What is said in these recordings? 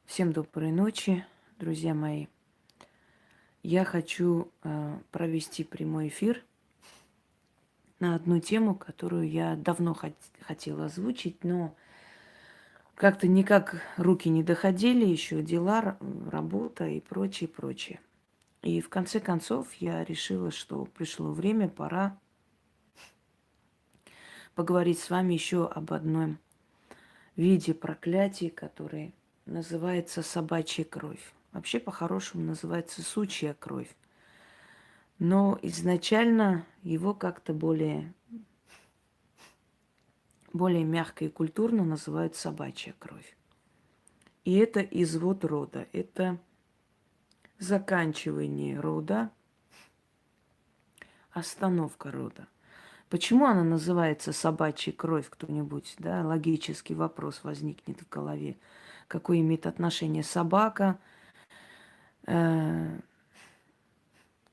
Всем доброй ночи, друзья мои. Я хочу провести прямой эфир на одну тему, которую я давно хотела озвучить, но как-то никак руки не доходили, еще дела, работа и прочее, прочее. И в конце концов я решила, что пришло время, пора поговорить с вами еще об одном виде проклятий, который называется собачья кровь. Вообще, по-хорошему, называется сучья кровь. Но изначально его как-то более мягко и культурно называют собачья кровь. И это извод рода, это заканчивание рода, остановка рода. Почему она называется собачья кровь, кто-нибудь, да, логический вопрос возникнет в голове. Какое имеет отношение собака к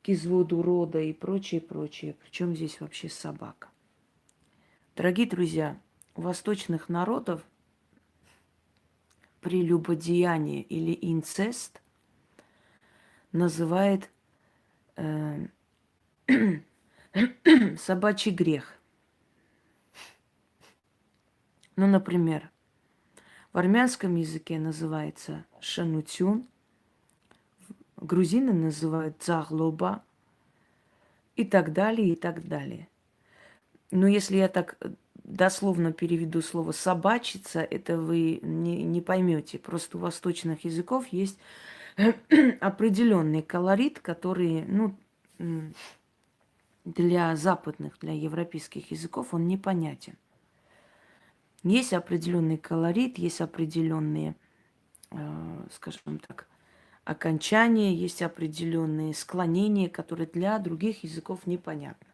изводу рода и прочее, прочее. Причем здесь вообще собака? Дорогие друзья, у восточных народов прелюбодеяние или инцест называет собачий грех. Ну, например, в армянском языке называется шанутюн, грузины называют заглоба и так далее, и так далее. Но если я так дословно переведу слово собачица, это вы не поймете. Просто у восточных языков есть определенный колорит, который, для западных, для европейских языков он непонятен. Есть определенный колорит, есть определенные, скажем так, окончания, есть определенные склонения, которые для других языков непонятны.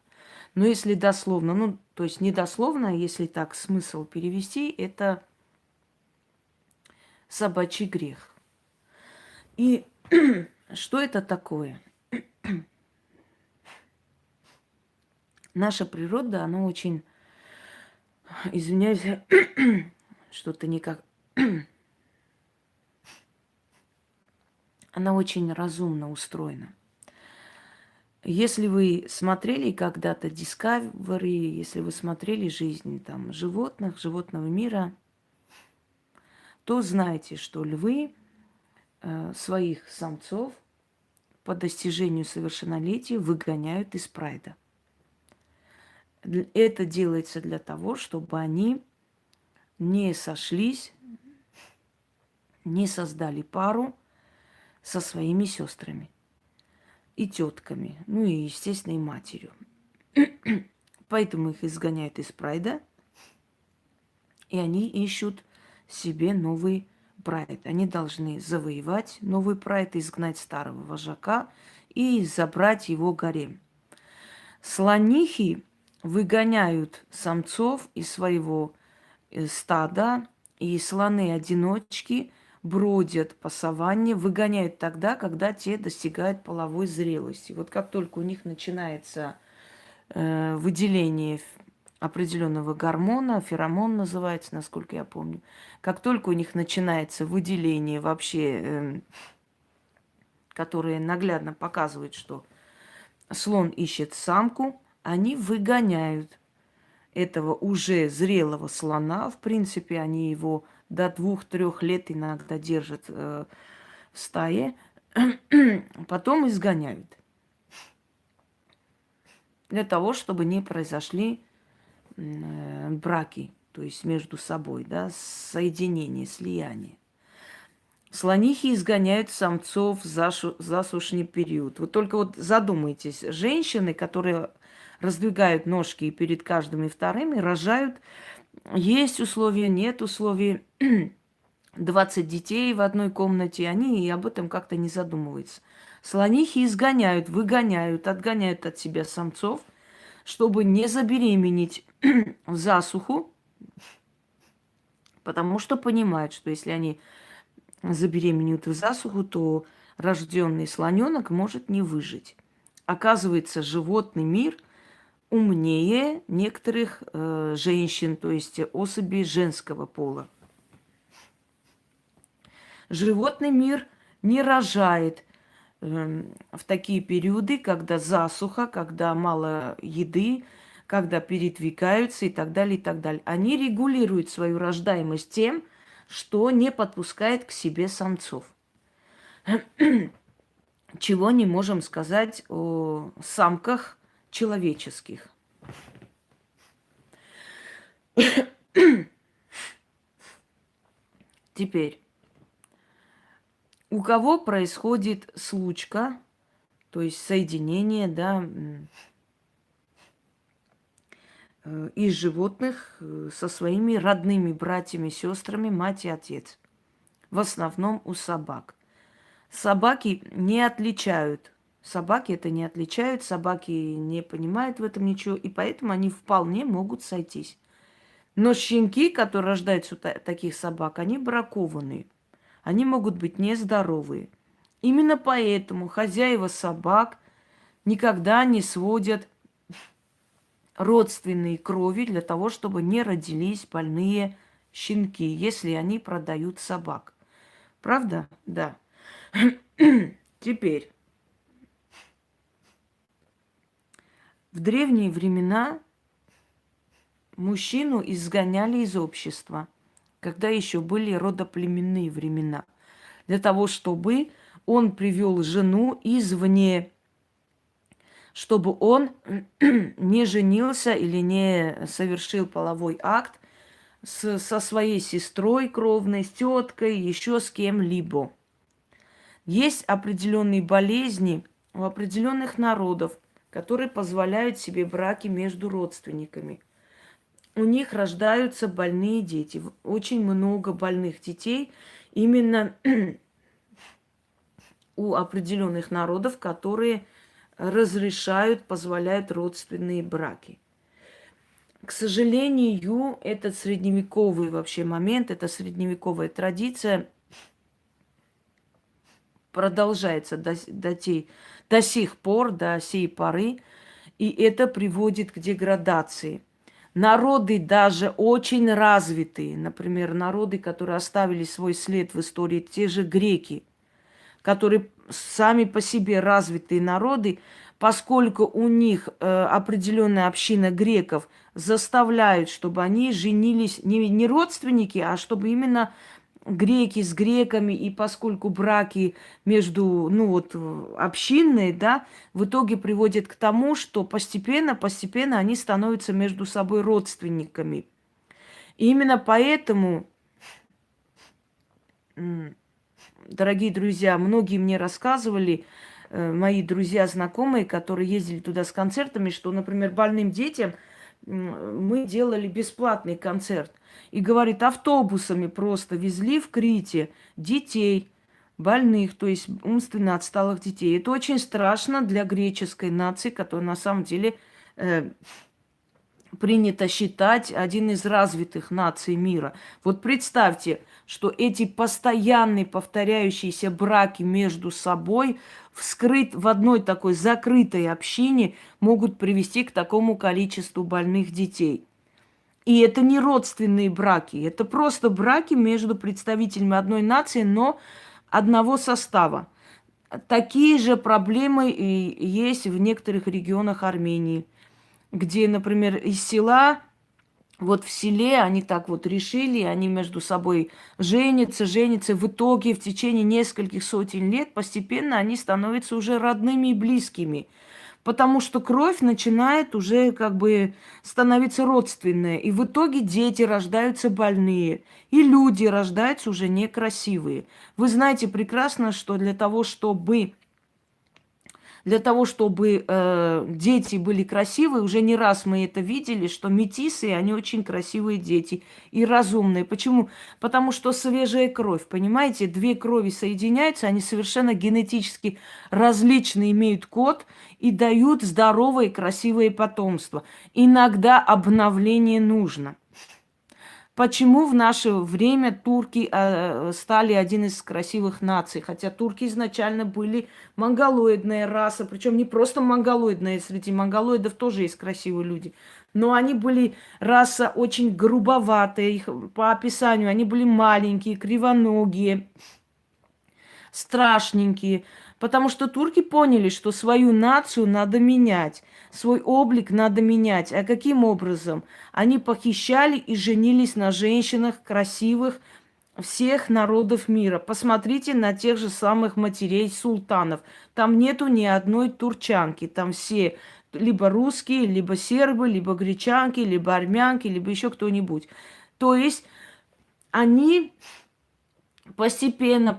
Но если дословно, то есть не дословно, если так смысл перевести, это собачий грех. И что это такое? Наша природа, она очень, извиняюсь, что-то никак... Она очень разумно устроена. Если вы смотрели когда-то Discovery, если вы смотрели жизнь там животных, животного мира, то знаете, что львы своих самцов по достижению совершеннолетия выгоняют из прайда. Это делается для того, чтобы они не сошлись, не создали пару со своими сестрами и тетками, ну и, естественно, и матерью. Поэтому их изгоняют из прайда, и они ищут себе новый прайд. Они должны завоевать новый прайд, изгнать старого вожака и забрать его гарем. Слонихи выгоняют самцов из своего стада, и слоны-одиночки бродят по саванне, выгоняют тогда, когда те достигают половой зрелости. Вот как только у них начинается выделение определенного гормона, феромон называется, насколько я помню, как только у них начинается выделение вообще, которое наглядно показывает, что слон ищет самку, они выгоняют этого уже зрелого слона. В принципе, они его до 2-3 лет иногда держат в стае, потом изгоняют. Для того, чтобы не произошли браки, то есть между собой, да, соединение, слияние. Слонихи изгоняют самцов в засушный период. Вот только вот задумайтесь, женщины, которые раздвигают ножки перед каждым и вторым, и рожают, есть условия, нет условий, 20 детей в одной комнате, они и об этом как-то не задумываются. Слонихи изгоняют, выгоняют, отгоняют от себя самцов, чтобы не забеременеть в засуху, потому что понимают, что если они забеременеют в засуху, то рожденный слоненок может не выжить. Оказывается, животный мир умнее некоторых женщин, то есть особей женского пола. Животный мир не рожает в такие периоды, когда засуха, когда мало еды, когда передвигаются и так далее, и так далее. Они регулируют свою рождаемость тем, что не подпускает к себе самцов. Чего не можем сказать о самках человеческих. Теперь, у кого происходит случка, то есть соединение, да, из животных со своими родными братьями, сестрами, мать и отец. В основном у собак. Собаки не отличают. Собаки это не отличают, собаки не понимают в этом ничего, и поэтому они вполне могут сойтись. Но щенки, которые рождаются у таких собак, они бракованные. Они могут быть нездоровые. Именно поэтому хозяева собак никогда не сводят родственные крови для того, чтобы не родились больные щенки, если они продают собак. Правда? Да. Теперь. В древние времена мужчину изгоняли из общества, когда еще были родоплеменные времена, для того, чтобы он привел жену извне, чтобы он не женился или не совершил половой акт со своей сестрой кровной, с теткой, еще с кем-либо. Есть определенные болезни у определенных народов, которые позволяют себе браки между родственниками. У них рождаются больные дети. Очень много больных детей именно у определенных народов, которые разрешают, позволяют родственные браки. К сожалению, этот средневековый вообще момент, эта средневековая традиция продолжается до сих пор, до сей поры, и это приводит к деградации. Народы даже очень развитые, например, народы, которые оставили свой след в истории, те же греки, которые сами по себе развитые народы, поскольку у них определенная община греков заставляют, чтобы они женились не родственники, а чтобы именно греки с греками, и поскольку браки между, общинные, да, в итоге приводят к тому, что постепенно они становятся между собой родственниками. И именно поэтому, дорогие друзья, многие мне рассказывали, мои друзья, знакомые, которые ездили туда с концертами, что, например, больным детям мы делали бесплатный концерт. И, говорит, автобусами просто везли в Крите детей, больных, то есть умственно отсталых детей. Это очень страшно для греческой нации, которая на самом деле принято считать один из развитых наций мира. Вот представьте, что эти постоянные повторяющиеся браки между собой в одной такой закрытой общине могут привести к такому количеству больных детей. И это не родственные браки, это просто браки между представителями одной нации, но одного состава. Такие же проблемы и есть в некоторых регионах Армении, где, например, из села, вот в селе они так вот решили, они между собой женятся. В итоге в течение нескольких сотен лет постепенно они становятся уже родными и близкими. Потому что кровь начинает уже как бы становиться родственная. И в итоге дети рождаются больные. И люди рождаются уже некрасивые. Вы знаете прекрасно, что для того, чтобы дети были красивые, уже не раз мы это видели, что метисы, они очень красивые дети и разумные. Почему? Потому что свежая кровь, понимаете? Две крови соединяются, они совершенно генетически различные, имеют код и дают здоровое и красивое потомство. Иногда обновление нужно. Почему в наше время турки стали один из красивых наций? Хотя турки изначально были монголоидная раса, причем не просто монголоидная, среди монголоидов тоже есть красивые люди. Но они были раса очень грубоватая, их, по описанию они были маленькие, кривоногие, страшненькие. Потому что турки поняли, что свою нацию надо менять, свой облик надо менять. А каким образом? Они похищали и женились на женщинах красивых всех народов мира. Посмотрите на тех же самых матерей султанов. Там нету ни одной турчанки. Там все либо русские, либо сербы, либо гречанки, либо армянки, либо еще кто-нибудь. То есть они постепенно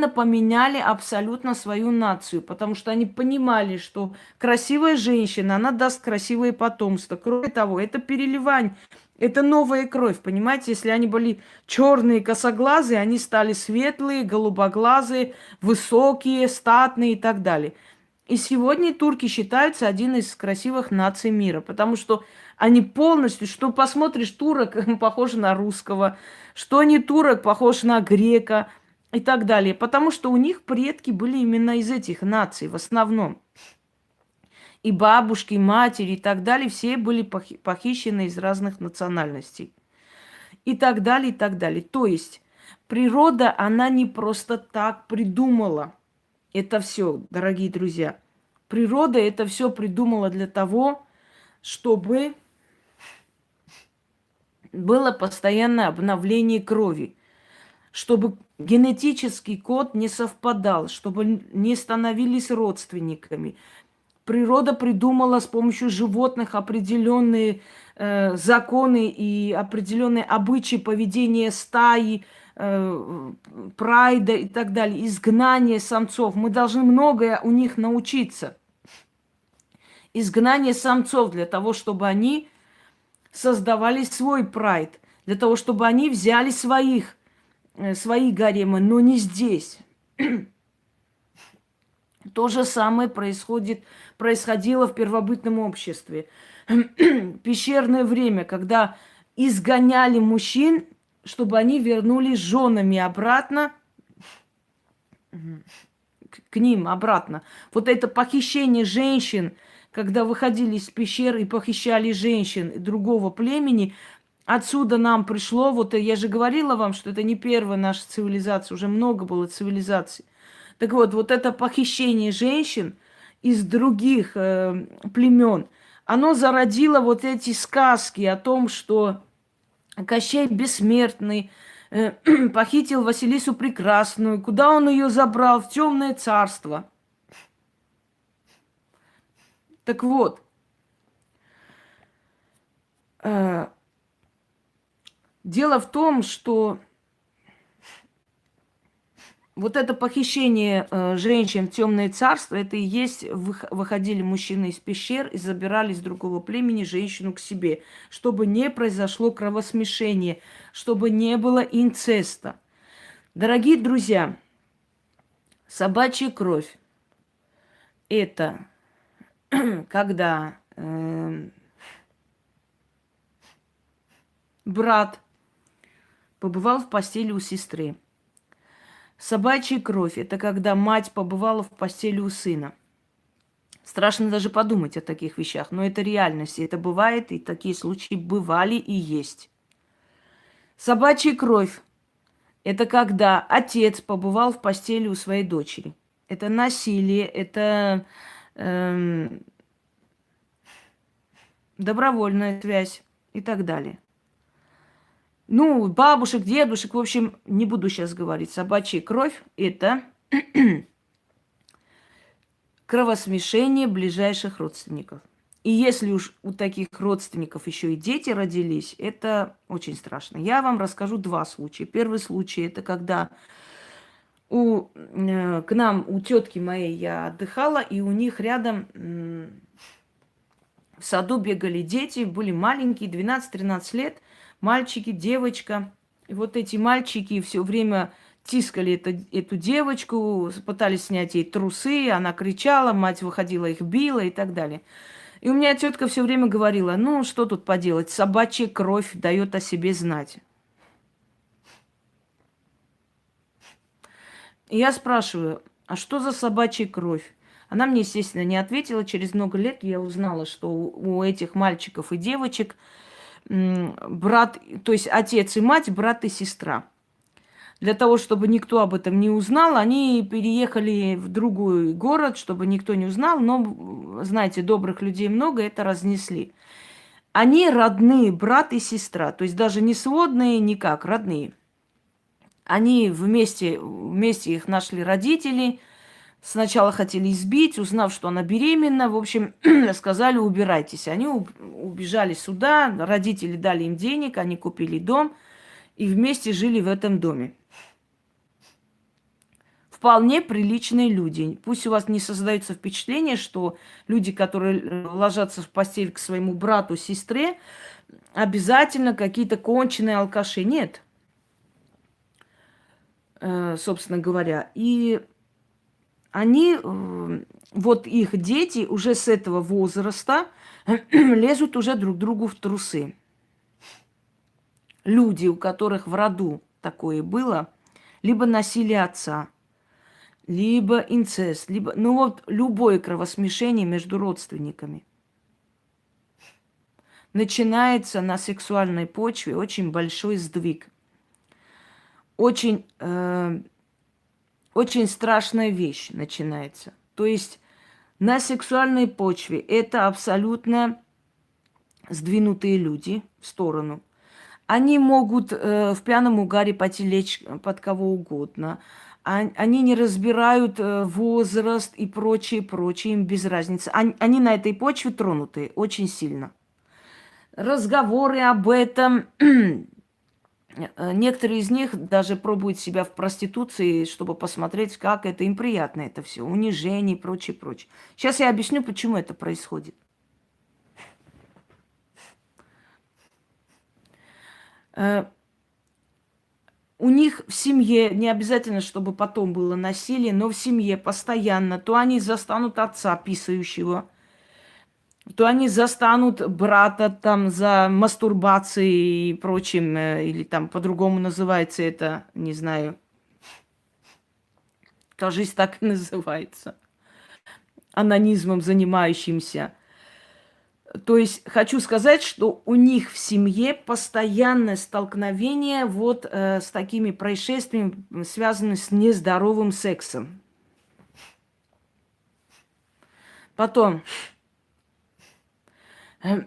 поменяли абсолютно свою нацию, потому что они понимали, что красивая женщина, она даст красивое потомство. Кроме того, это переливание, это новая кровь, понимаете? Если они были черные, косоглазые, они стали светлые, голубоглазые, высокие, статные и так далее. И сегодня турки считаются один из красивых наций мира, потому что они полностью, что посмотришь, турок похож на русского, что не турок, похож на грека и так далее. Потому что у них предки были именно из этих наций в основном. И бабушки, и матери и так далее, все были похищены из разных национальностей. И так далее, и так далее. То есть природа, она не просто так придумала это все, дорогие друзья. Природа это все придумала для того, чтобы было постоянное обновление крови, чтобы генетический код не совпадал, чтобы не становились родственниками. Природа придумала с помощью животных определенные законы и определенные обычаи поведения стаи, прайда и так далее, изгнание самцов. Мы должны многое у них научиться. Изгнание самцов для того, чтобы они создавали свой прайд, для того, чтобы они взяли свои гаремы, но не здесь. То же самое происходило в первобытном обществе. Пещерное время, когда изгоняли мужчин, чтобы они вернулись с женами обратно к ним, обратно. Вот это похищение женщин, когда выходили из пещер и похищали женщин другого племени, отсюда нам пришло, вот я же говорила вам, что это не первая наша цивилизация, уже много было цивилизаций. Так вот, вот это похищение женщин из других племен, оно зародило вот эти сказки о том, что Кощей Бессмертный похитил Василису Прекрасную. Куда он ее забрал? В темное царство. Так вот, дело в том, что вот это похищение женщин в темное царство, это и есть выходили мужчины из пещер и забирали из другого племени женщину к себе, чтобы не произошло кровосмешение, чтобы не было инцеста. Дорогие друзья, собачья кровь – это когда брат побывал в постели у сестры. Собачья кровь – это когда мать побывала в постели у сына. Страшно даже подумать о таких вещах, но это реальность, это бывает, и такие случаи бывали и есть. Собачья кровь – это когда отец побывал в постели у своей дочери. Это насилие, это добровольная связь и так далее. Ну, бабушек, дедушек, в общем, не буду сейчас говорить. Собачья кровь – это кровосмешение ближайших родственников. И если уж у таких родственников еще и дети родились, это очень страшно. Я вам расскажу два случая. Первый случай – это когда к нам, у тетки моей я отдыхала, и у них рядом в саду бегали дети, были маленькие, 12-13 лет, мальчики, девочка. И вот эти мальчики все время тискали эту девочку, пытались снять ей трусы, она кричала, мать выходила, их била и так далее. И у меня тетка все время говорила, ну, что тут поделать, собачья кровь дает о себе знать. И я спрашиваю, а что за собачья кровь? Она мне, естественно, не ответила. Через много лет я узнала, что у этих мальчиков и девочек брат, то есть отец и мать, брат и сестра. Для того, чтобы никто об этом не узнал, они переехали в другой город, чтобы никто не узнал. Но, знаете, добрых людей много, это разнесли. Они родные, брат и сестра. То есть даже не сводные никак, родные. Они вместе их нашли родители. Сначала хотели избить, узнав, что она беременна. В общем, сказали, убирайтесь. Они убежали сюда, родители дали им денег, они купили дом и вместе жили в этом доме. Вполне приличные люди. Пусть у вас не создается впечатление, что люди, которые ложатся в постель к своему брату, сестре, обязательно какие-то конченые алкаши. Нет, собственно говоря. И они, вот их дети уже с этого возраста лезут уже друг другу в трусы. Люди, у которых в роду такое было, либо насилие отца, либо инцест, либо, ну вот, любое кровосмешение между родственниками. Начинается на сексуальной почве очень большой сдвиг. Очень, очень страшная вещь начинается. То есть на сексуальной почве это абсолютно сдвинутые люди в сторону. Они могут в пьяном угаре пойти лечь под кого угодно. Они не разбирают возраст и прочее, прочее, им без разницы. Они на этой почве тронутые очень сильно. Разговоры об этом. Некоторые из них даже пробуют себя в проституции, чтобы посмотреть, как это им приятно это все. Унижение и прочее, прочее. Сейчас я объясню, почему это происходит. У них в семье, не обязательно, чтобы потом было насилие, но в семье постоянно, то они застанут отца писающего, то они застанут брата там за мастурбацией и прочим, или там по-другому называется это, не знаю, кажется, так и называется, анонизмом занимающимся. То есть хочу сказать, что у них в семье постоянное столкновение вот с такими происшествиями, связанными с нездоровым сексом. Потом, это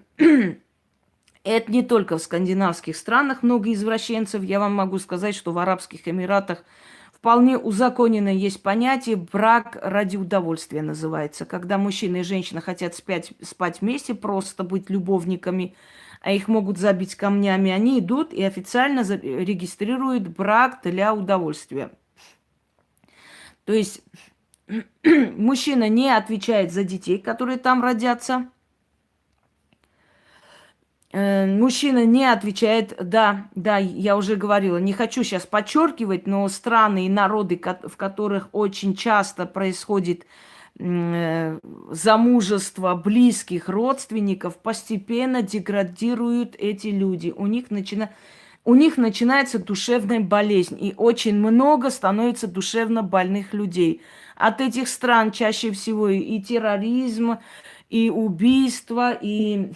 не только в скандинавских странах много извращенцев. Я вам могу сказать, что в Арабских Эмиратах вполне узаконено есть понятие брак ради удовольствия называется. Когда мужчина и женщина хотят спать вместе, просто быть любовниками, а их могут забить камнями, они идут и официально регистрируют брак для удовольствия. То есть мужчина не отвечает за детей, которые там родятся. Мужчина не отвечает, да, я уже говорила, не хочу сейчас подчеркивать, но страны и народы, в которых очень часто происходит замужество близких родственников, постепенно деградируют эти люди. У них начинается душевная болезнь, и очень много становится душевно больных людей. От этих стран чаще всего и терроризм, и убийства, и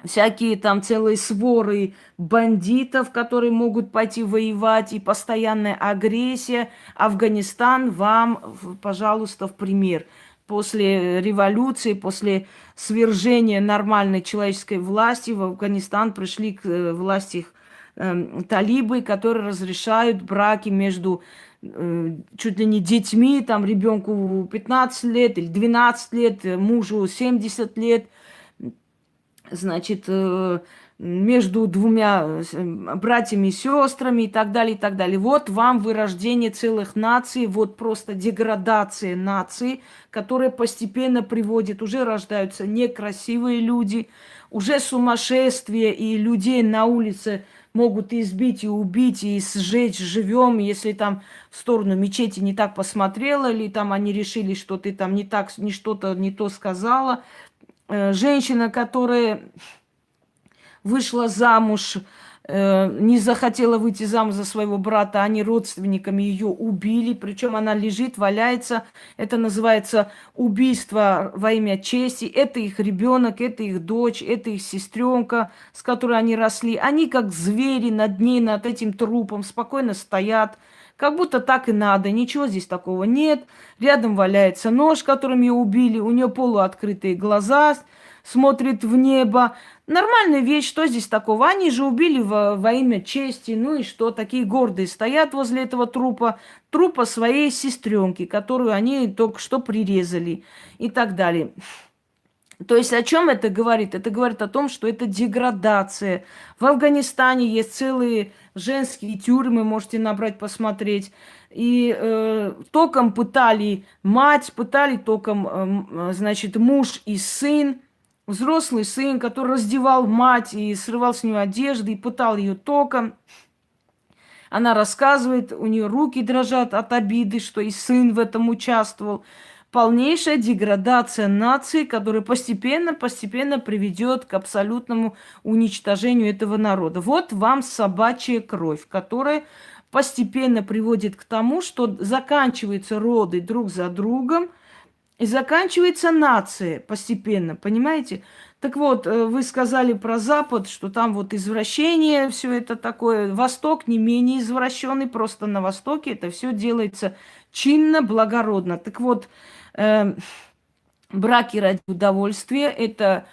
всякие там целые своры бандитов, которые могут пойти воевать, и постоянная агрессия. Афганистан вам, пожалуйста, в пример. После революции, после свержения нормальной человеческой власти в Афганистан пришли к власти талибы, которые разрешают браки между чуть ли не детьми, там ребенку 15 лет или 12 лет, мужу 70 лет. Значит, между двумя братьями и сестрами и так далее, и так далее. Вот вам вырождение целых наций, вот просто деградация наций, которая постепенно приводит, уже рождаются некрасивые люди, уже сумасшествие, и людей на улице могут избить и убить, и сжечь живем, если там в сторону мечети не так посмотрела, или там они решили, что ты там не так, не что-то не то сказала. Женщина, которая вышла замуж не захотела выйти замуж за своего брата, они родственниками ее убили, причем она лежит, валяется. Это называется убийство во имя чести. Это их ребенок, это их дочь, это их сестренка, с которой они росли. Они как звери над ней, над этим трупом спокойно стоят. Как будто так и надо, ничего здесь такого нет. Рядом валяется нож, которым ее убили, у нее полуоткрытые глаза, смотрит в небо. Нормальная вещь, что здесь такого? Они же убили во имя чести, ну и что? Такие гордые стоят возле этого трупа своей сестренки, которую они только что прирезали и так далее. То есть о чем это говорит? Это говорит о том, что это деградация. В Афганистане есть целые женские тюрьмы, можете набрать, посмотреть. И током пытали мать, пытали током, значит, муж и сын. Взрослый сын, который раздевал мать и срывал с нее одежды, и пытал ее током. Она рассказывает, у нее руки дрожат от обиды, что и сын в этом участвовал. Полнейшая деградация нации, которая постепенно приведет к абсолютному уничтожению этого народа. Вот вам собачья кровь, которая постепенно приводит к тому, что заканчиваются роды друг за другом, и заканчивается нация постепенно, понимаете? Так вот, вы сказали про Запад, что там вот извращение, все это такое. Восток не менее извращенный, просто на Востоке это все делается чинно, благородно. Так вот, браки ради удовольствия – это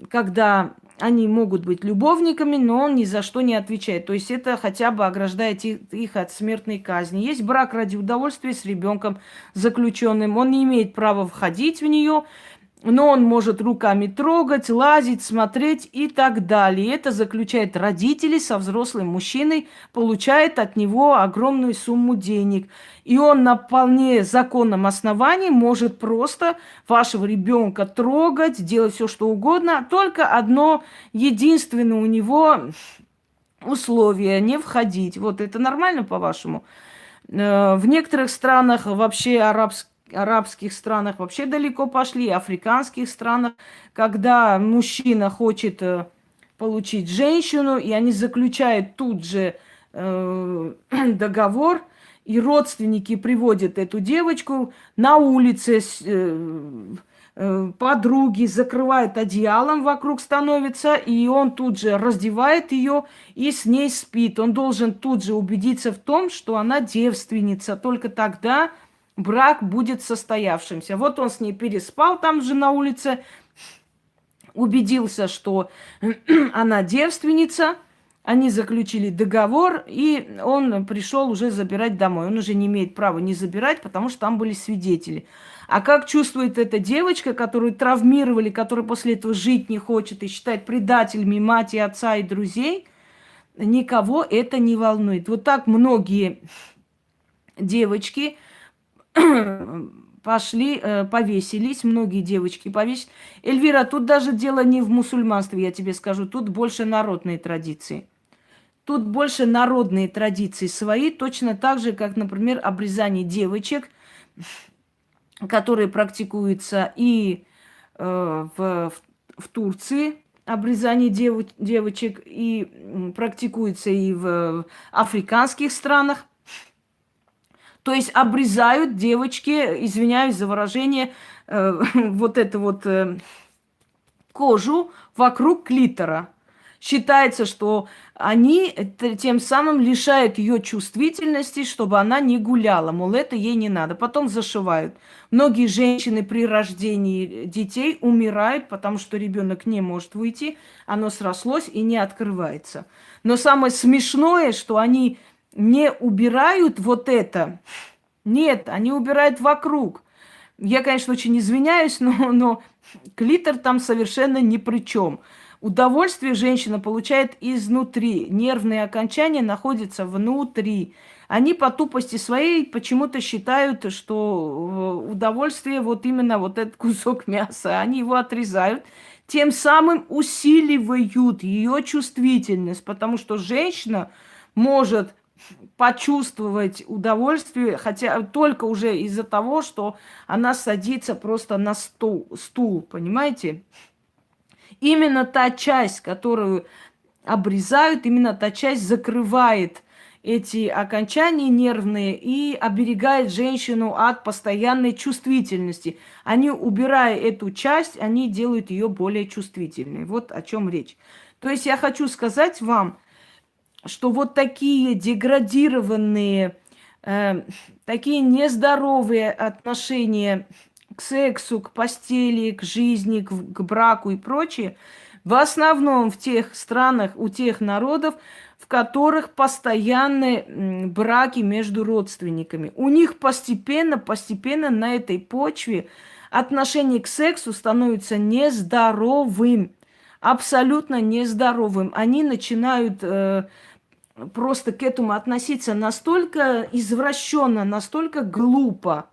когда они могут быть любовниками, но он ни за что не отвечает. То есть это хотя бы ограждает их от смертной казни. Есть брак ради удовольствия с ребенком заключенным. Он не имеет права входить в нее, но он может руками трогать, лазить, смотреть и так далее. Это заключает родители со взрослым мужчиной, получает от него огромную сумму денег. И он на вполне законном основании может просто вашего ребенка трогать, делать все, что угодно. Только одно единственное у него условие – не входить. Вот это нормально, по-вашему? В некоторых странах вообще арабских странах вообще далеко пошли, африканских странах, когда мужчина хочет получить женщину, и они заключают тут же договор, и родственники приводят эту девочку на улице, подруги закрывают одеялом, вокруг становится, и он тут же раздевает ее и с ней спит. Он должен тут же убедиться в том, что она девственница. Только тогда брак будет состоявшимся. Вот он с ней переспал там же на улице, убедился, что она девственница. Они заключили договор, и он пришел уже забирать домой. Он уже не имеет права не забирать, потому что там были свидетели. А как чувствует эта девочка, которую травмировали, которая после этого жить не хочет и считает предателями мать и отца и друзей, никого это не волнует. Вот так многие девочки пошли, повесились, многие девочки повесились. Эльвира, тут даже дело не в мусульманстве, я тебе скажу, тут больше народные традиции. Тут больше народные традиции свои, точно так же, как, например, обрезание девочек, которые практикуются и в Турции, обрезание девочек, и практикуется и в африканских странах. То есть обрезают девочки, извиняюсь за выражение, вот эту вот кожу вокруг клитора. Считается, что они тем самым лишают ее чувствительности, чтобы она не гуляла. Мол, это ей не надо. Потом зашивают. Многие женщины при рождении детей умирают, потому что ребенок не может выйти. Оно срослось и не открывается. Но самое смешное, что они не убирают вот это. Нет, они убирают вокруг. Я, конечно, очень извиняюсь, но клитор там совершенно ни при чем. Удовольствие женщина получает изнутри. Нервные окончания находятся внутри. Они по тупости своей почему-то считают, что удовольствие вот именно вот этот кусок мяса. Они его отрезают. Тем самым усиливают ее чувствительность. Потому что женщина может почувствовать удовольствие, хотя только уже из-за того, что она садится просто на стул, понимаете? Именно та часть, которую обрезают, именно та часть закрывает эти окончания нервные и оберегает женщину от постоянной чувствительности. Они, убирая эту часть, они делают ее более чувствительной. Вот о чем речь. То есть я хочу сказать вам, что вот такие деградированные, такие нездоровые отношения к сексу, к постели, к жизни, к браку и прочее, в основном в тех странах, у тех народов, в которых постоянные браки между родственниками. У них постепенно на этой почве отношение к сексу становится нездоровым, абсолютно нездоровым. Они начинают просто к этому относиться настолько извращенно, настолько глупо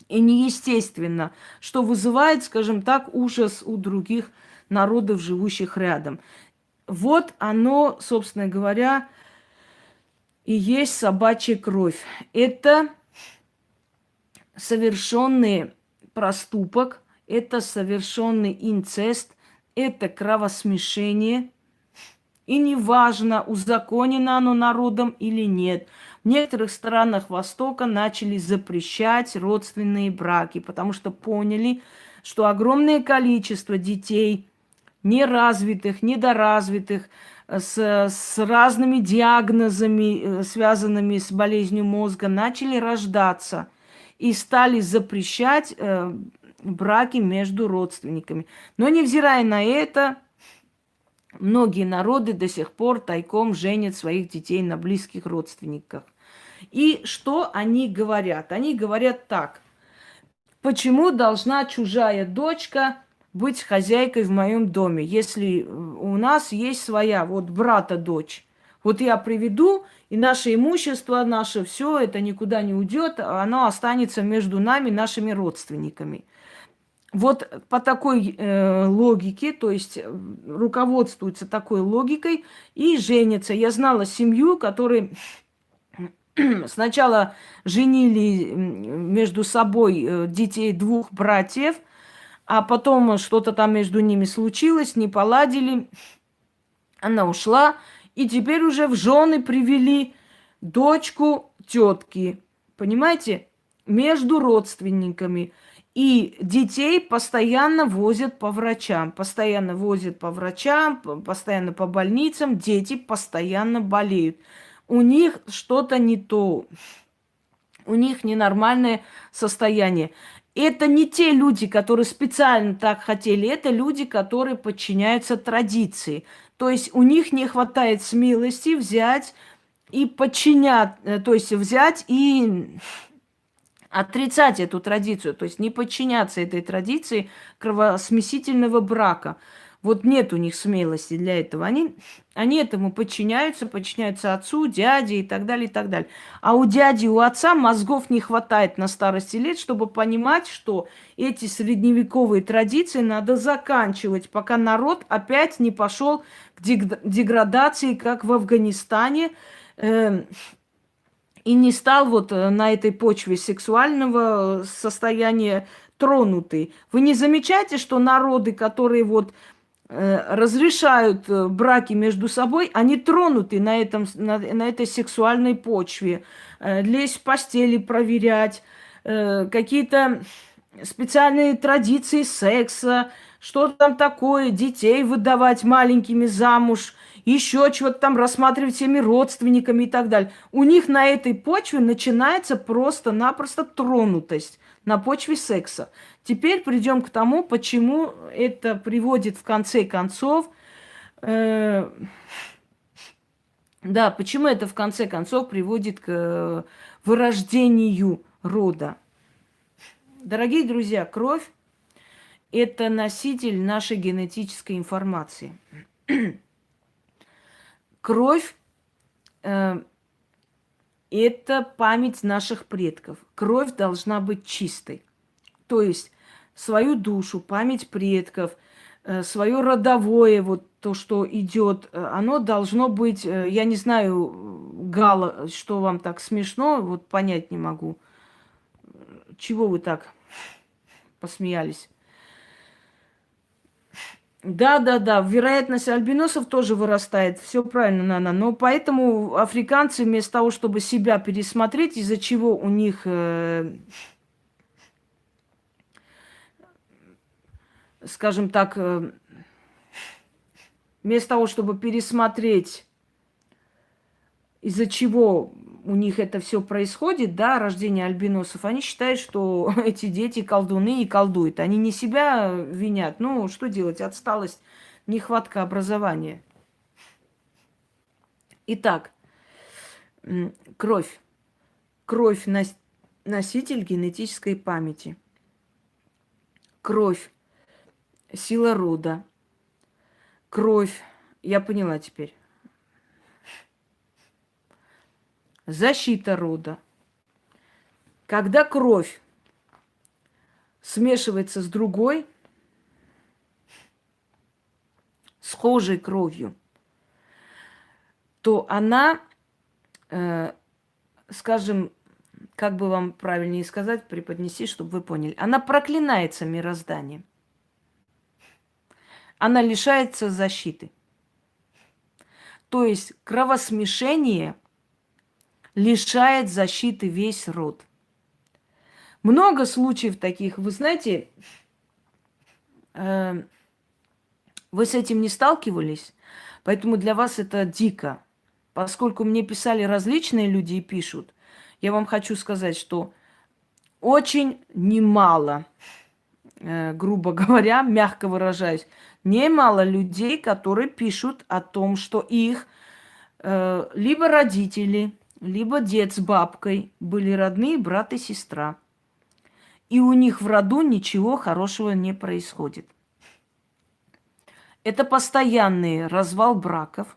и неестественно, что вызывает, скажем так, ужас у других народов, живущих рядом. Вот оно, собственно говоря, и есть собачья кровь. Это совершенный проступок, это совершенный инцест, это кровосмешение. И неважно, узаконено оно народом или нет. В некоторых странах Востока начали запрещать родственные браки, потому что поняли, что огромное количество детей, неразвитых, недоразвитых, с разными диагнозами, связанными с болезнью мозга, начали рождаться и стали запрещать браки между родственниками. Но невзирая на это, многие народы до сих пор тайком женят своих детей на близких родственниках. И что они говорят? Они говорят так. Почему должна чужая дочка быть хозяйкой в моем доме, если у нас есть своя, вот брата дочь? Вот я приведу, и наше имущество, наше все, это никуда не уйдет, оно останется между нами, нашими родственниками. Вот по такой логике, то есть руководствуются такой логикой и женятся. Я знала семью, которые сначала женили между собой детей двух братьев, а потом что-то там между ними случилось, не поладили. Она ушла, и теперь уже в жены привели дочку тетки. Понимаете? Между родственниками. И детей постоянно возят по врачам. Постоянно возят по врачам, постоянно по больницам. Дети постоянно болеют. У них что-то не то. У них ненормальное состояние. Это не те люди, которые специально так хотели. Это люди, которые подчиняются традиции. То есть у них не хватает смелости взять и подчинять, то есть взять и отрицать эту традицию, то есть не подчиняться этой традиции кровосмесительного брака. Вот нет у них смелости для этого. Они этому подчиняются отцу, дяде и так далее, и так далее. А у дяди, у отца мозгов не хватает на старости лет, чтобы понимать, что эти средневековые традиции надо заканчивать, пока народ опять не пошел к деградации, как в Афганистане, и не стал вот на этой почве сексуального состояния тронутый. Вы не замечаете, что народы, которые вот разрешают браки между собой, они тронуты на этой сексуальной почве. Лезть в постели, проверять, какие-то специальные традиции секса, что там такое, детей выдавать маленькими замуж, еще чего-то там рассматривать всеми родственниками и так далее. У них на этой почве начинается просто-напросто тронутость на почве секса. Теперь придем к тому, почему это приводит в конце концов, почему это в конце концов приводит к вырождению рода. Дорогие друзья, кровь – это носитель нашей генетической информации. Кровь это память наших предков. Кровь должна быть чистой. То есть свою душу, память предков, свое родовое, вот то, что идет, оно должно быть, я не знаю, Гала, что вам так смешно, вот понять не могу. Чего вы так посмеялись? Да, вероятность альбиносов тоже вырастает. Все правильно, Нана. Но поэтому африканцы вместо того, чтобы себя пересмотреть, из-за чего у них, скажем так, вместо того, чтобы пересмотреть, из-за чего у них это все происходит, да, рождение альбиносов, они считают, что эти дети колдуны и колдуют. Они не себя винят. Ну, что делать? Отсталость, нехватка образования. Итак, кровь. Кровь носитель генетической памяти. Кровь сила рода. Кровь, я поняла теперь. Защита рода. Когда кровь смешивается с другой, схожей кровью, то она, скажем, как бы вам правильнее сказать, преподнести, чтобы вы поняли, она проклинается мирозданием. Она лишается защиты. То есть кровосмешение лишает защиты весь род. Много случаев таких. Вы знаете, вы с этим не сталкивались, поэтому для вас это дико. Поскольку мне писали различные люди и пишут, я вам хочу сказать, что очень немало, грубо говоря, мягко выражаюсь, немало людей, которые пишут о том, что их либо родители, либо дед с бабкой были родные брат и сестра. И у них в роду ничего хорошего не происходит. Это постоянный развал браков,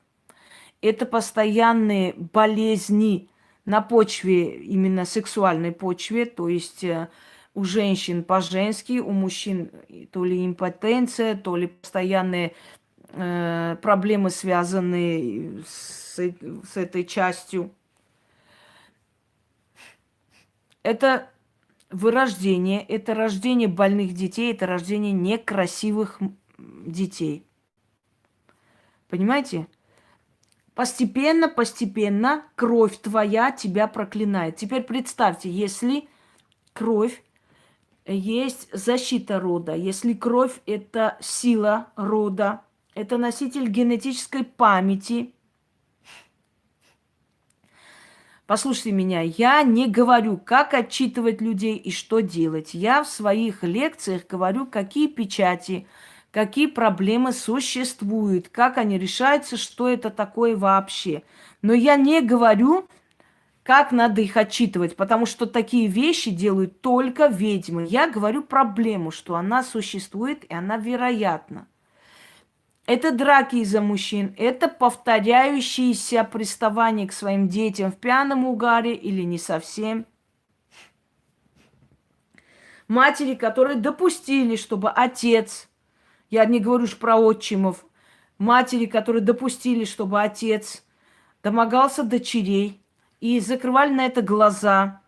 это постоянные болезни на почве, именно сексуальной почве, то есть у женщин по-женски, у мужчин то ли импотенция, то ли постоянные проблемы, связанные с этой частью. Это вырождение, это рождение больных детей, это рождение некрасивых детей. Понимаете? Постепенно кровь твоя тебя проклинает. Теперь представьте, если кровь есть защита рода, если кровь – это сила рода, это носитель генетической памяти. Послушайте меня, я не говорю, как отчитывать людей и что делать. Я в своих лекциях говорю, какие печати, какие проблемы существуют, как они решаются, что это такое вообще. Но я не говорю, как надо их отчитывать, потому что такие вещи делают только ведьмы. Я говорю проблему, что она существует и она вероятна. Это драки из-за мужчин, это повторяющиеся приставания к своим детям в пьяном угаре или не совсем. Матери, которые допустили, чтобы отец, я не говорю уж про отчимов, матери, которые допустили, чтобы отец домогался дочерей и закрывали на это глаза,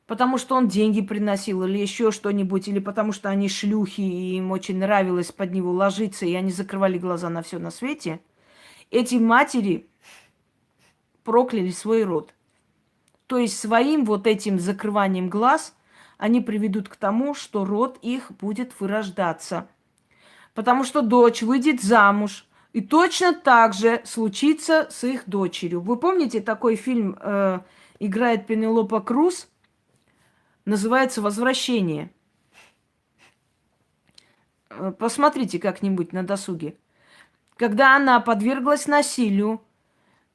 потому что он деньги приносил или еще что-нибудь, или потому что они шлюхи, и им очень нравилось под него ложиться, и они закрывали глаза на все на свете, эти матери прокляли свой род. То есть своим вот этим закрыванием глаз они приведут к тому, что род их будет вырождаться. Потому что дочь выйдет замуж, и точно так же случится с их дочерью. Вы помните, такой фильм играет Пенелопа Круз, называется «Возвращение». Посмотрите как-нибудь на досуге. Когда она подверглась насилию,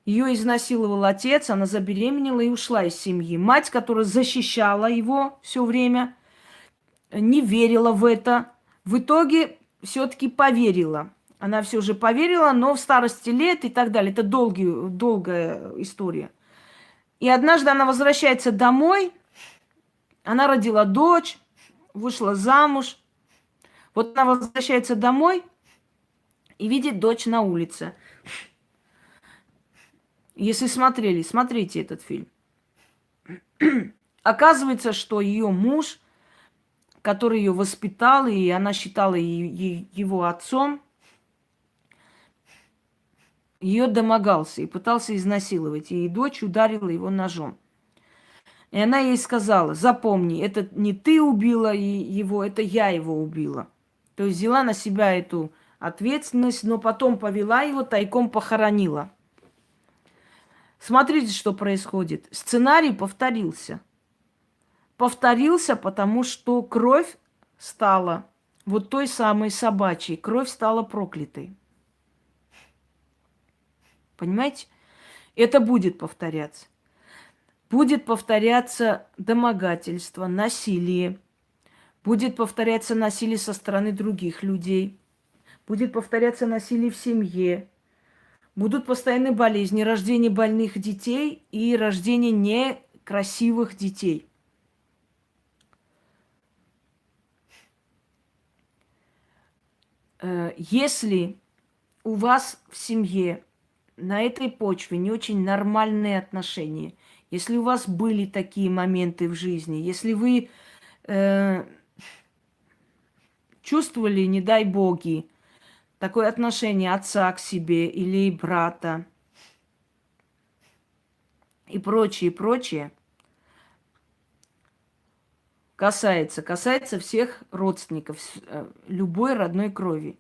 ее изнасиловал отец, она забеременела и ушла из семьи. Мать, которая защищала его все время, не верила в это. В итоге все-таки поверила. Она все же поверила, но в старости лет и так далее. Это долгая история. И однажды она возвращается домой, она родила дочь, вышла замуж. Вот она возвращается домой и видит дочь на улице. Если смотрели, смотрите этот фильм. Оказывается, что ее муж, который ее воспитал, и она считала его отцом, ее домогался и пытался изнасиловать. И дочь ударила его ножом. И она ей сказала: запомни, это не ты убила его, это я его убила. То есть взяла на себя эту ответственность, но потом повела его, тайком похоронила. Смотрите, что происходит. Сценарий повторился. Повторился, потому что кровь стала вот той самой собачьей. Кровь стала проклятой. Понимаете? Это будет повторяться. Будет повторяться домогательство, насилие. Будет повторяться насилие со стороны других людей. Будет повторяться насилие в семье. Будут постоянные болезни, рождение больных детей и рождение некрасивых детей. Если у вас в семье на этой почве не очень нормальные отношения, если у вас были такие моменты в жизни, если вы чувствовали, не дай боги, такое отношение отца к себе или брата и прочее, прочее, касается всех родственников, любой родной крови.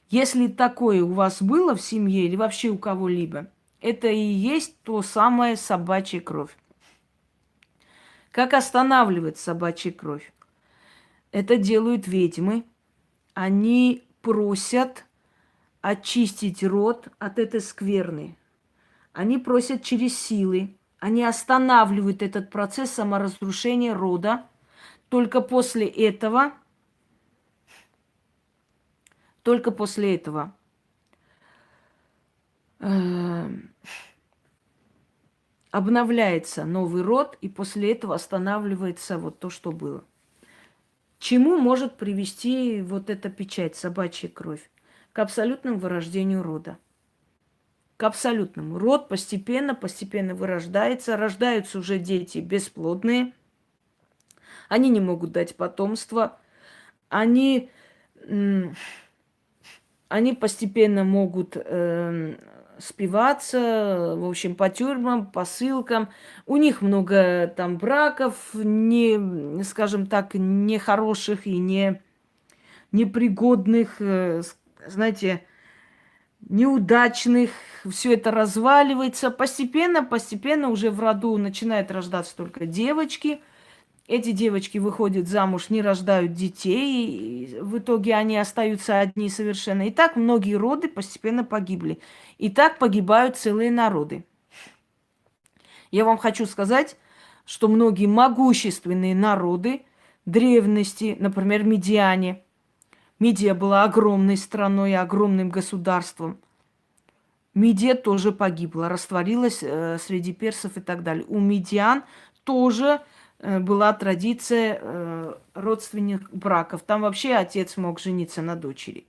Если такое у вас было в семье или вообще у кого-либо, это и есть то самое собачья кровь. Как останавливать собачья кровь? Это делают ведьмы. Они просят очистить род от этой скверны. Они просят через силы. Они останавливают этот процесс саморазрушения рода. Только после этого обновляется новый род, и после этого останавливается вот то, что было. Чему может привести вот эта печать, собачья кровь? К абсолютному вырождению рода. К абсолютному. Род постепенно вырождается. Рождаются уже дети бесплодные. Они не могут дать потомство. Они постепенно могут спиваться, в общем, по тюрьмам, по ссылкам. У них много там браков, не, скажем так, нехороших и непригодных, знаете, неудачных. Все это разваливается. Постепенно уже в роду начинают рождаться только девочки. Эти девочки выходят замуж, не рождают детей, и в итоге они остаются одни совершенно. И так многие роды постепенно погибли. И так погибают целые народы. Я вам хочу сказать, что многие могущественные народы древности, например, Медиане. Мидия была огромной страной, огромным государством. Мидия тоже погибла, растворилась среди персов и так далее. У медиан тоже была традиция родственных браков. Там вообще отец мог жениться на дочери.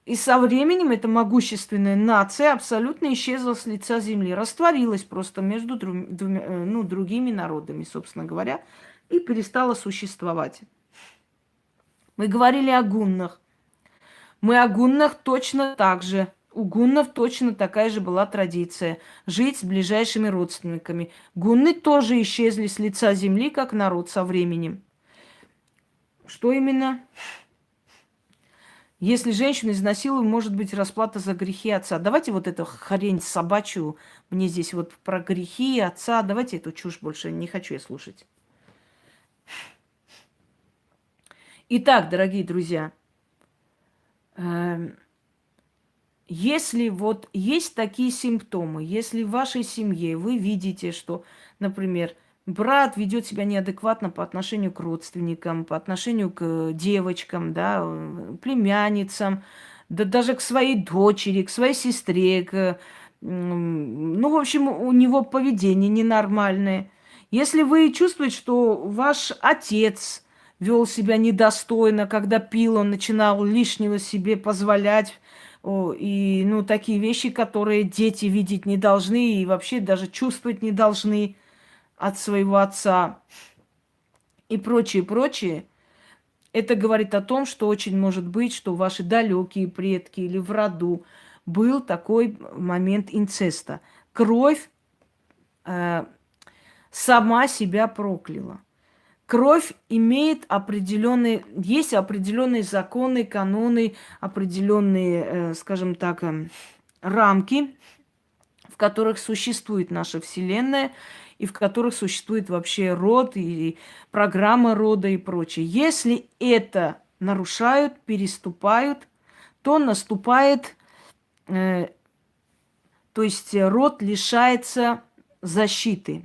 И со временем эта могущественная нация абсолютно исчезла с лица земли. Растворилась просто между другими народами, собственно говоря, и перестала существовать. Мы говорили о гуннах. Мы о гуннах точно так же. У гуннов точно такая же была традиция жить с ближайшими родственниками. Гунны тоже исчезли с лица земли, как народ со временем. Что именно? Если женщину изнасилуют, может быть расплата за грехи отца. Давайте вот эту хрень собачью, мне здесь вот про грехи отца, давайте эту чушь больше не хочу я слушать. Итак, дорогие друзья, если вот есть такие симптомы, если в вашей семье вы видите, что, например, брат ведет себя неадекватно по отношению к родственникам, по отношению к девочкам, да, племянницам, да даже к своей дочери, к своей сестре, ну, в общем, у него поведение ненормальное. Если вы чувствуете, что ваш отец вел себя недостойно, когда пил, он начинал лишнего себе позволять, и, ну, такие вещи, которые дети видеть не должны и вообще даже чувствовать не должны от своего отца и прочее, прочее, это говорит о том, что очень может быть, что ваши далекие предки или в роду был такой момент инцеста. Кровь сама себя прокляла. Кровь имеет есть определенные законы, каноны, определенные, скажем так, рамки, в которых существует наша Вселенная и в которых существует вообще род и программа рода и прочее. Если это нарушают, переступают, то наступает, то есть род лишается защиты.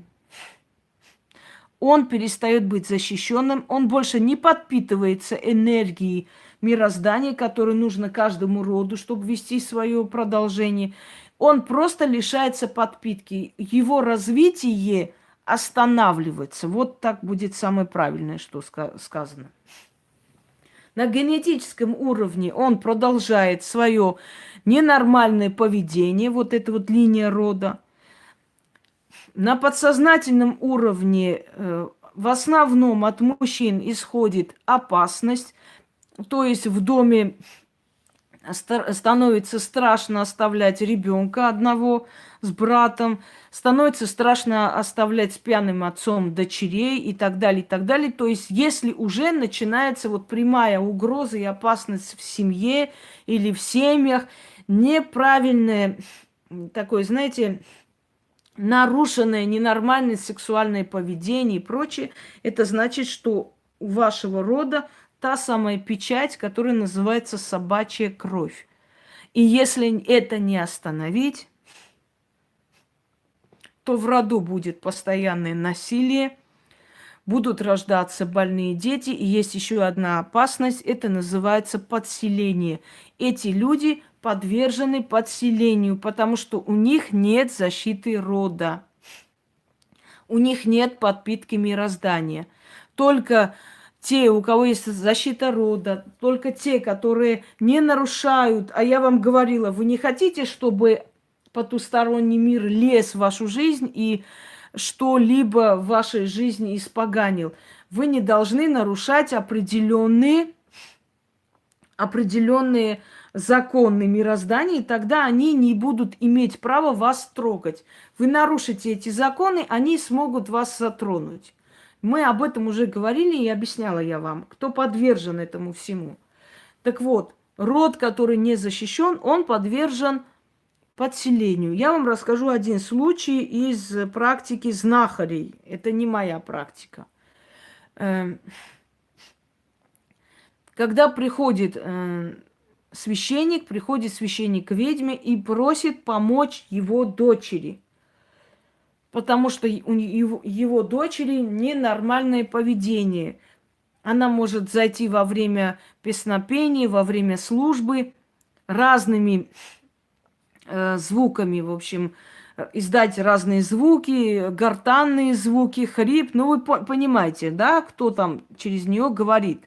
Он перестает быть защищенным, он больше не подпитывается энергией мироздания, которая нужна каждому роду, чтобы вести свое продолжение. Он просто лишается подпитки. Его развитие останавливается. Вот так будет самое правильное, что сказано. На генетическом уровне он продолжает свое ненормальное поведение, вот эта вот линия рода. На подсознательном уровне в основном от мужчин исходит опасность, то есть в доме становится страшно оставлять ребенка одного с братом, становится страшно оставлять с пьяным отцом дочерей и так далее, и так далее. То есть если уже начинается вот прямая угроза и опасность в семье или в семьях, неправильное такое, знаете, нарушенное ненормальное сексуальное поведение и прочее, это значит, что у вашего рода та самая печать, которая называется собачья кровь. И если это не остановить, то в роду будет постоянное насилие, будут рождаться больные дети, и есть еще одна опасность, это называется подселение. Эти люди подвержены подселению, потому что у них нет защиты рода, у них нет подпитки мироздания. Только те, у кого есть защита рода, только те, которые не нарушают, а я вам говорила, вы не хотите, чтобы потусторонний мир лез в вашу жизнь и что-либо в вашей жизни испоганил. Вы не должны нарушать определенные законы мироздания, и тогда они не будут иметь права вас трогать. Вы нарушите эти законы, они смогут вас затронуть. Мы об этом уже говорили и объясняла я вам, кто подвержен этому всему. Так вот, род, который не защищен, он подвержен подселению. Я вам расскажу один случай из практики знахарей. Это не моя практика. Когда приходит священник к ведьме и просит помочь его дочери, потому что у его дочери ненормальное поведение. Она может зайти во время песнопения, во время службы разными звуками, в общем, издать разные звуки, гортанные звуки, хрип. Ну, вы понимаете, да, кто там через нее говорит.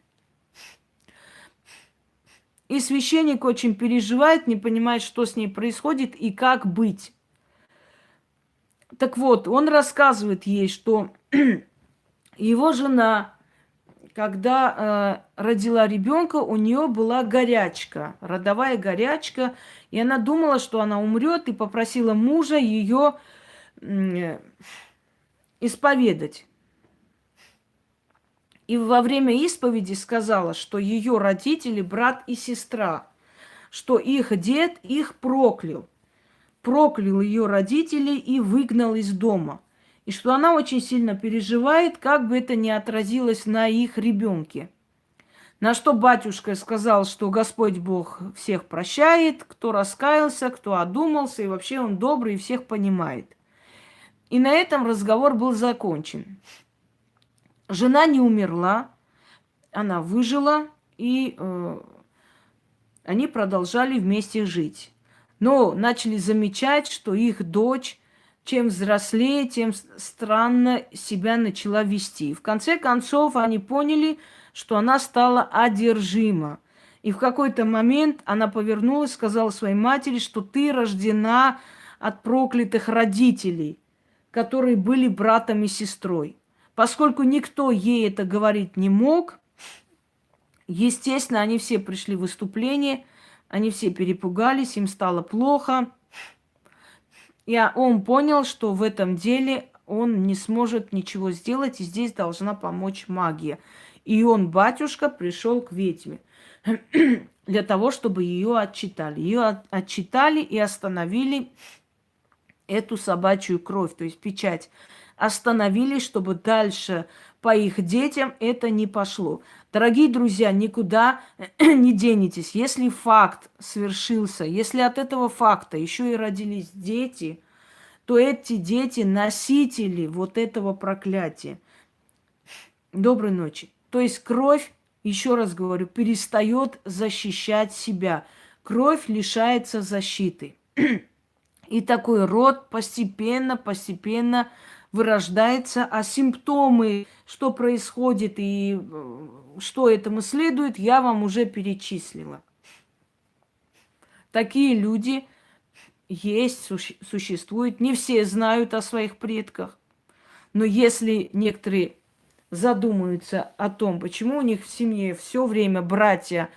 И священник очень переживает, не понимает, что с ней происходит и как быть. Так вот, он рассказывает ей, что его жена, когда родила ребенка, у нее была горячка, родовая горячка, и она думала, что она умрет, и попросила мужа ее исповедать. И во время исповеди сказала, что ее родители, брат и сестра, что их дед их проклял ее родителей и выгнал из дома. И что она очень сильно переживает, как бы это ни отразилось на их ребенке. На что батюшка сказал, что Господь Бог всех прощает, кто раскаялся, кто одумался, и вообще Он добрый и всех понимает. И на этом разговор был закончен. Жена не умерла, она выжила, и они продолжали вместе жить. Но начали замечать, что их дочь, чем взрослее, тем странно себя начала вести. В конце концов, они поняли, что она стала одержима. И в какой-то момент она повернулась, сказала своей матери, что ты рождена от проклятых родителей, которые были братом и сестрой. Поскольку никто ей это говорить не мог, естественно, они все пришли в выступление, Они все перепугались, им стало плохо. И он понял, что в этом деле он не сможет ничего сделать, и здесь должна помочь магия. И он, батюшка, пришел к ведьме для того, чтобы ее отчитали. Ее отчитали и остановили эту собачью кровь, то есть печать. Остановили, чтобы дальше по их детям это не пошло. Дорогие друзья, никуда не денетесь. Если факт свершился, если от этого факта еще и родились дети, то эти дети носители вот этого проклятия. Доброй ночи. То есть кровь, еще раз говорю, перестает защищать себя. Кровь лишается защиты. И такой род постепенно вырождается, а симптомы, что происходит и что этому следует, я вам уже перечислила. Такие люди есть, существуют. Не все знают о своих предках. Но если некоторые задумаются о том, почему у них в семье все время братья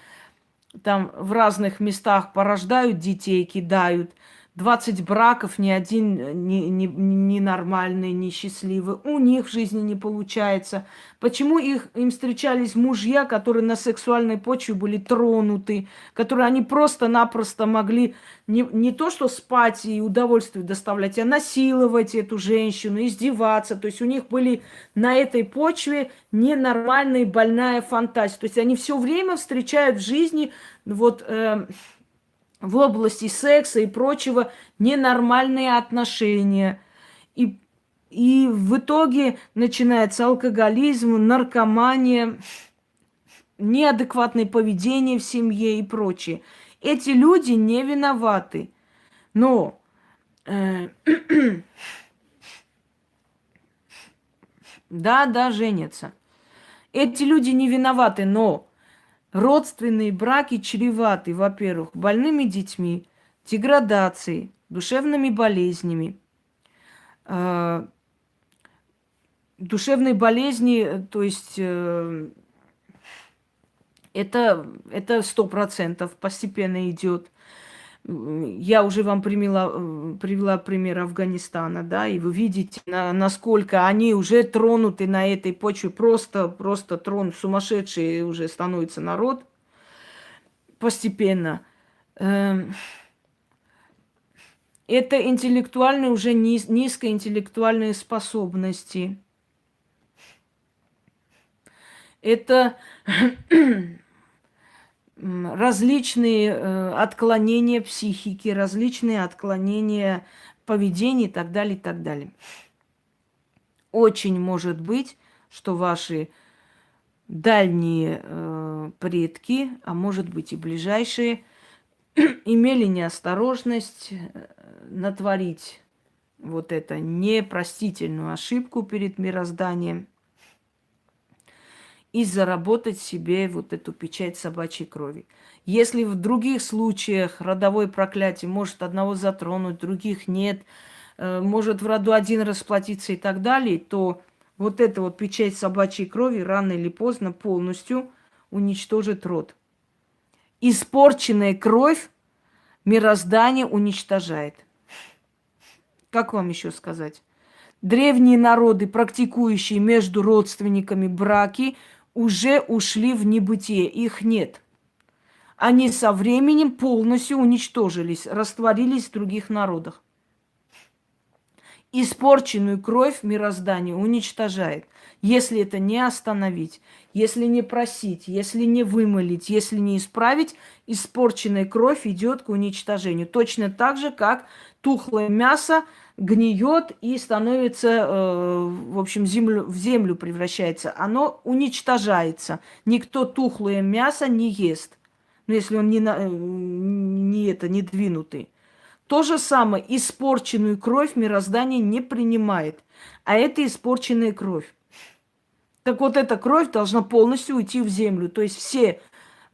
там в разных местах порождают детей, кидают, 20 браков, ни один не нормальный, не счастливый. У них в жизни не получается. Почему им встречались мужья, которые на сексуальной почве были тронуты, которые они просто-напросто могли не то что спать и удовольствие доставлять, а насиловать эту женщину, издеваться. То есть у них были на этой почве ненормальная больная фантазия. То есть они все время встречают в жизни вот в области секса и прочего ненормальные отношения. И в итоге начинается алкоголизм, наркомания, неадекватное поведение в семье и прочее. Эти люди не виноваты. Но да, женятся. Эти люди не виноваты, но родственные браки чреваты, во-первых, больными детьми, деградацией, душевными болезнями. Душевные болезни, то есть это 100% постепенно идет. Я уже вам привела пример Афганистана, да, и вы видите, насколько они уже тронуты на этой почве, просто тронут, сумасшедший уже становится народ постепенно. Это интеллектуальные, уже низкоинтеллектуальные способности. Это различные отклонения психики, различные отклонения поведения и так далее, и так далее. Очень может быть, что ваши дальние предки, а может быть и ближайшие, имели неосторожность натворить вот эту непростительную ошибку перед мирозданием и заработать себе вот эту печать собачьей крови. Если в других случаях родовое проклятие может одного затронуть, других нет, может в роду один расплатиться и так далее, то вот эта вот печать собачьей крови рано или поздно полностью уничтожит род. Испорченная кровь мироздание уничтожает. Как вам еще сказать? Древние народы, практикующие между родственниками браки, уже ушли в небытие, их нет. Они со временем полностью уничтожились, растворились в других народах. Испорченную кровь мироздание уничтожает. Если это не остановить, если не просить, если не вымолить, если не исправить, испорченная кровь идет к уничтожению. Точно так же, как тухлое мясо гниет и становится, в общем, в землю превращается. Оно уничтожается. Никто тухлое мясо не ест. Но если он не двинутый. То же самое, испорченную кровь мироздание не принимает. А это испорченная кровь. Так вот, эта кровь должна полностью уйти в землю. То есть все,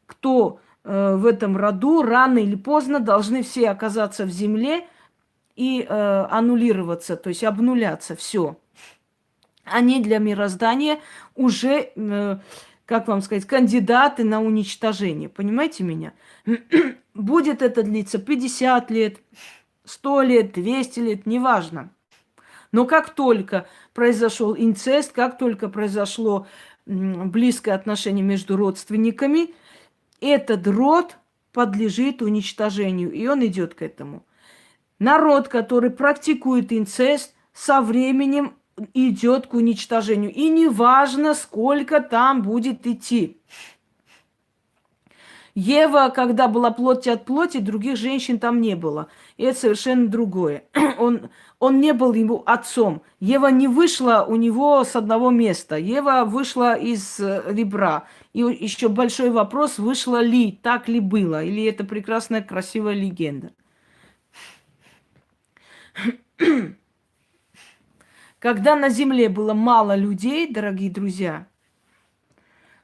кто в этом роду, рано или поздно должны все оказаться в земле и аннулироваться, то есть обнуляться. Все. Они для мироздания уже как вам сказать, кандидаты на уничтожение. Понимаете меня? Будет это длиться 50 лет, 100 лет, 200 лет, неважно. Но как только произошел инцест, как только произошло близкое отношение между родственниками, этот род подлежит уничтожению, и он идет к этому. Народ, который практикует инцест, со временем идет к уничтожению. И неважно, сколько там будет идти. Ева, когда была плоть от плоти, других женщин там не было. И это совершенно другое. Он не был ему отцом. Ева не вышла у него с одного места. Ева вышла из ребра. И еще большой вопрос, вышла ли, так ли было. Или это прекрасная, красивая легенда. Когда на земле было мало людей, дорогие друзья,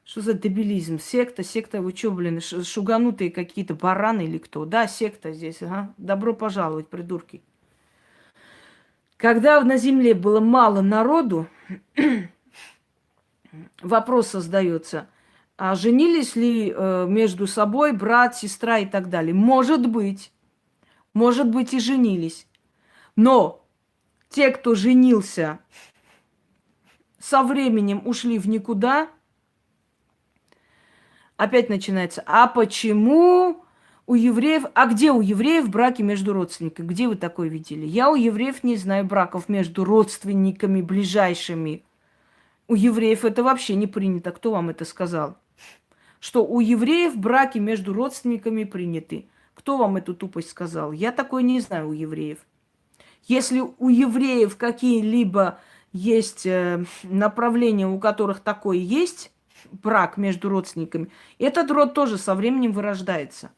что за дебилизм? Секта, вы что, блин, шуганутые какие-то бараны или кто? Да, секта здесь, ага. Добро пожаловать, придурки. Когда на земле было мало народу, вопрос создается, а женились ли между собой брат, сестра и так далее? Может быть и женились. Но те, кто женился, со временем ушли в никуда. Опять начинается. А почему у евреев... А где у евреев браки между родственниками? Где вы такое видели? Я у евреев не знаю браков между родственниками ближайшими. У евреев это вообще не принято. Кто вам это сказал? Что у евреев браки между родственниками приняты. Кто вам эту тупость сказал? Я такое не знаю у евреев. Если у евреев какие-либо есть направления, у которых такое есть, брак между родственниками, этот род тоже со временем вырождается.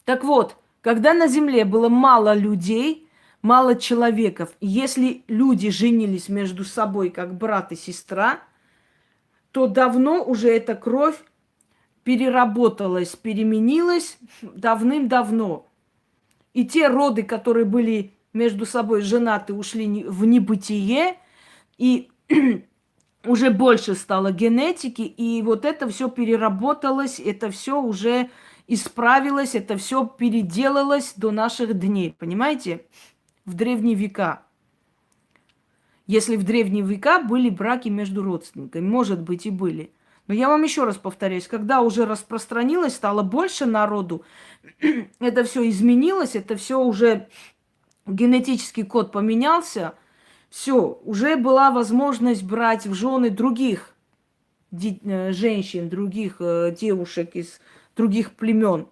Так вот, когда на земле было мало людей, мало человеков, если люди женились между собой как брат и сестра, то давно уже эта кровь переработалась, переменилась давным-давно. И те роды, которые были между собой женаты, ушли в небытие, и уже больше стало генетики, и вот это все переработалось, это все уже исправилось, это все переделалось до наших дней, понимаете? В древние века. Если в древние века были браки между родственниками, может быть и были. Но я вам еще раз повторяюсь, когда уже распространилось, стало больше народу, это все изменилось, это все уже генетический код поменялся, все, уже была возможность брать в жены других женщин, других девушек из других племен.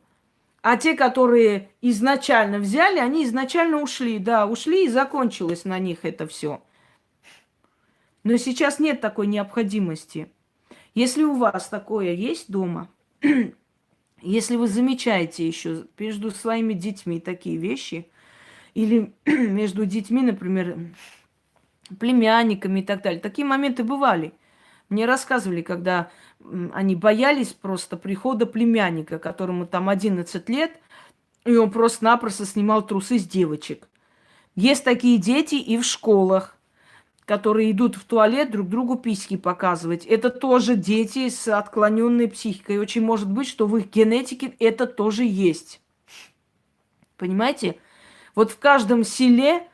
А те, которые изначально взяли, они изначально ушли, да, ушли и закончилось на них это все. Но сейчас нет такой необходимости. Если у вас такое есть дома, если вы замечаете еще между своими детьми такие вещи, или между детьми, например, племянниками и так далее, такие моменты бывали. Мне рассказывали, когда они боялись просто прихода племянника, которому там 11 лет, и он просто-напросто снимал трусы с девочек. Есть такие дети и в школах, которые идут в туалет друг другу письки показывать. Это тоже дети с отклоненной психикой. Очень может быть, что в их генетике это тоже есть. Понимаете? Вот в каждом селе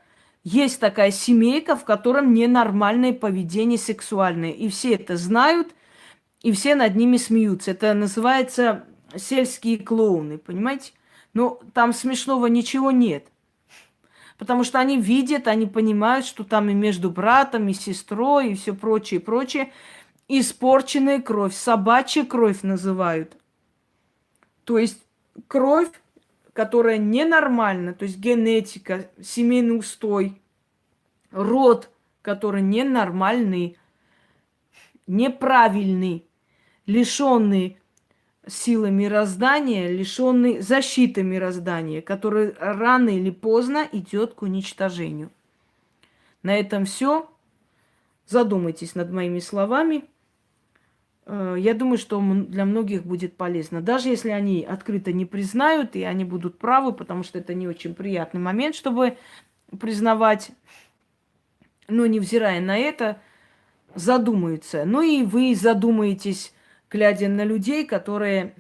есть такая семейка, в котором ненормальное поведение сексуальное. И все это знают, и все над ними смеются. Это называется сельские клоуны, понимаете? Но там смешного ничего нет. Потому что они видят, они понимают, что там и между братом, и сестрой, и все прочее, прочее. Испорченная кровь, собачья кровь называют. То есть кровь, которая ненормальна, то есть генетика, семейный устой, род, который ненормальный, неправильный, лишенный силы мироздания, лишенный защиты мироздания, который рано или поздно идет к уничтожению. На этом все. Задумайтесь над моими словами. Я думаю, что для многих будет полезно. Даже если они открыто не признают, и они будут правы, потому что это не очень приятный момент, чтобы признавать. Но невзирая на это, задумаются. Ну и вы задумаетесь, глядя на людей, которые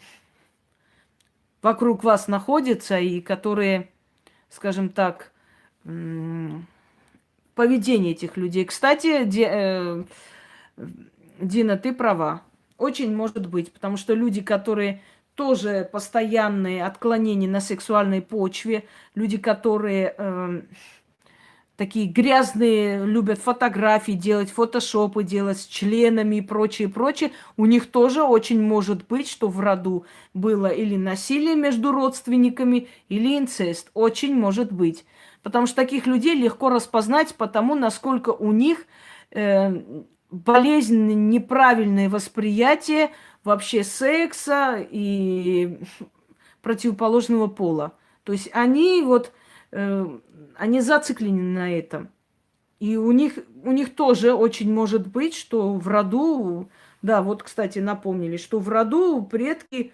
вокруг вас находятся и которые, скажем так, поведение этих людей. Кстати, Дина, ты права. Очень может быть, потому что люди, которые тоже постоянные отклонения на сексуальной почве, люди, которые такие грязные, любят фотографии делать, фотошопы делать с членами и прочее, прочее, у них тоже очень может быть, что в роду было или насилие между родственниками, или инцест. Очень может быть. Потому что таких людей легко распознать по тому, насколько у них болезненное, неправильное восприятие вообще секса и противоположного пола. То есть они вот они зациклены на этом. И у них тоже очень может быть, что в роду, да, вот, кстати, напомнили, что в роду предки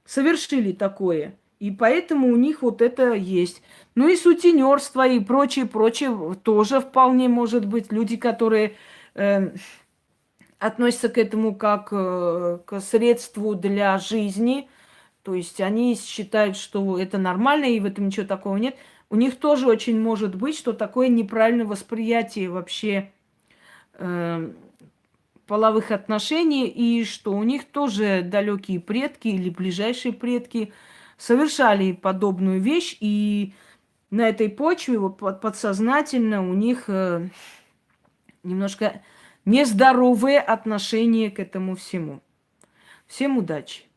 совершили такое. И поэтому у них вот это есть. Ну и сутенерство и прочее, прочее тоже вполне может быть. Люди, которые относятся к этому как к средству для жизни, то есть они считают, что это нормально, и в этом ничего такого нет. У них тоже очень может быть, что такое неправильное восприятие вообще половых отношений, и что у них тоже далекие предки или ближайшие предки совершали подобную вещь, и на этой почве вот, подсознательно у них немножко нездоровые отношения к этому всему. Всем удачи!